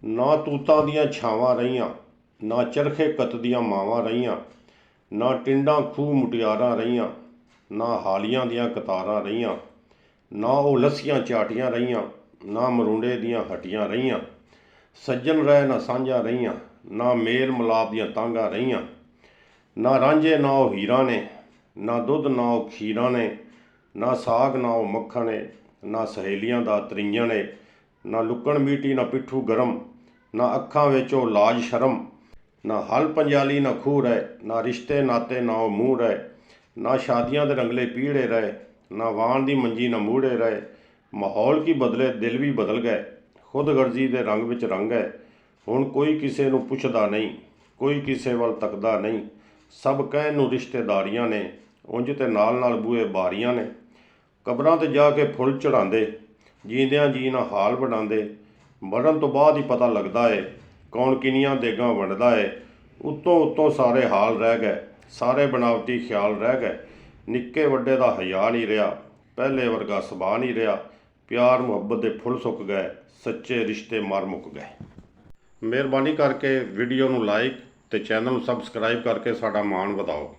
ਨਾ ਤੂਤਾਂ ਦੀਆਂ ਛਾਵਾਂ ਰਹੀਆਂ, ਨਾ ਚਰਖੇ ਕੱਤਦੀਆਂ ਮਾਵਾਂ ਰਹੀਆਂ, ਨਾ ਟਿੰਡਾਂ ਖੂਹ ਮੁਟਿਆਰਾਂ ਰਹੀਆਂ, ਨਾ ਹਾਲੀਆਂ ਦੀਆਂ ਕਤਾਰਾਂ ਰਹੀਆਂ, ਨਾ ਉਹ ਲੱਸੀਆਂ ਚਾਟੀਆਂ ਰਹੀਆਂ, ਨਾ ਮਰੂੰਡੇ ਦੀਆਂ ਹੱਟੀਆਂ ਰਹੀਆਂ। ਸੱਜਣ ਰਹਿ ਨਾ ਸਾਂਝਾਂ ਰਹੀਆਂ, ਨਾ ਮੇਲ ਮਿਲਾਪ ਦੀਆਂ ਤਾਂਘਾਂ ਰਹੀਆਂ। ਨਾ ਰਾਂਝੇ ਨਾ ਉਹ ਹੀਰਾਂ ਨੇ, ਨਾ ਦੁੱਧ ਨਾ ਉਹ ਖੀਰਾਂ ਨੇ, ਨਾ ਸਾਗ ਨਾ ਉਹ ਮੱਖਣ ਨੇ, ਨਾ ਸਹੇਲੀਆਂ ਦਾ ਤਰੀਆਂ ਨੇ, ਨਾ ਲੁੱਕਣ ਮੀਟੀ ਨਾ ਪਿੱਠੂ ਗਰਮ, ਨਾ ਅੱਖਾਂ ਵਿੱਚ ਉਹ ਲਾਜ ਸ਼ਰਮ। ਨਾ ਹਲ ਪੰਜਾਲੀ ਨਾ ਖੂਹ ਰਹਿ, ਨਾ ਰਿਸ਼ਤੇ ਨਾਤੇ ਨਾ ਉਹ ਮੂੰਹ ਰਹਿ, ਨਾ ਸ਼ਾਦੀਆਂ ਦੇ ਰੰਗਲੇ ਪੀੜੇ ਰਹੇ, ਨਾ ਵਾਣ ਦੀ ਮੰਜੀ ਨਾ ਮੂੜੇ ਰਹੇ। ਮਾਹੌਲ ਕੀ ਬਦਲੇ ਦਿਲ ਵੀ ਬਦਲ ਗਏ, ਖੁਦਗਰਜ਼ੀ ਦੇ ਰੰਗ ਵਿੱਚ ਰੰਗ ਹੈ। ਹੁਣ ਕੋਈ ਕਿਸੇ ਨੂੰ ਪੁੱਛਦਾ ਨਹੀਂ, ਕੋਈ ਕਿਸੇ ਵੱਲ ਤੱਕਦਾ ਨਹੀਂ, ਸਭ ਕਹਿਣ ਨੂੰ ਰਿਸ਼ਤੇਦਾਰੀਆਂ ਨੇ, ਉਂਝ ਤੇ ਨਾਲ ਨਾਲ ਬੂਹੇ ਬਾਰੀਆਂ ਨੇ। ਕਬਰਾਂ 'ਤੇ ਜਾ ਕੇ ਫੁੱਲ ਚੜ੍ਹਾਉਂਦੇ, ਜੀਂਦਿਆਂ ਜੀ ਨਾਲ ਹਾਲ ਵੰਡਾਉਂਦੇ, ਮਰਨ ਤੋਂ ਬਾਅਦ ਹੀ ਪਤਾ ਲੱਗਦਾ ਏ ਕੌਣ ਕਿੰਨੀਆਂ ਦੇਗਾਂ ਵੰਡਦਾ ਏ। ਉੱਤੋਂ ਉੱਤੋਂ ਸਾਰੇ ਹਾਲ ਰਹਿ ਗਏ, ਸਾਰੇ ਬਣਾਵਟੀ ਖਿਆਲ ਰਹਿ ਗਏ, ਨਿੱਕੇ ਵੱਡੇ ਦਾ ਹਯਾ ਨਹੀਂ ਰਿਹਾ, ਪਹਿਲੇ ਵਰਗਾ ਸੁਭਾਅ ਨਹੀਂ ਰਿਹਾ। ਪਿਆਰ ਮੁਹੱਬਤ ਦੇ ਫੁੱਲ ਸੁੱਕ ਗਏ, ਸੱਚੇ ਰਿਸ਼ਤੇ ਮਰ ਮੁੱਕ ਗਏ। ਮਿਹਰਬਾਨੀ ਕਰਕੇ ਵੀਡੀਓ ਨੂੰ ਲਾਈਕ ਅਤੇ ਚੈਨਲ ਨੂੰ ਸਬਸਕ੍ਰਾਈਬ ਕਰਕੇ ਸਾਡਾ ਮਾਣ ਵਧਾਓ।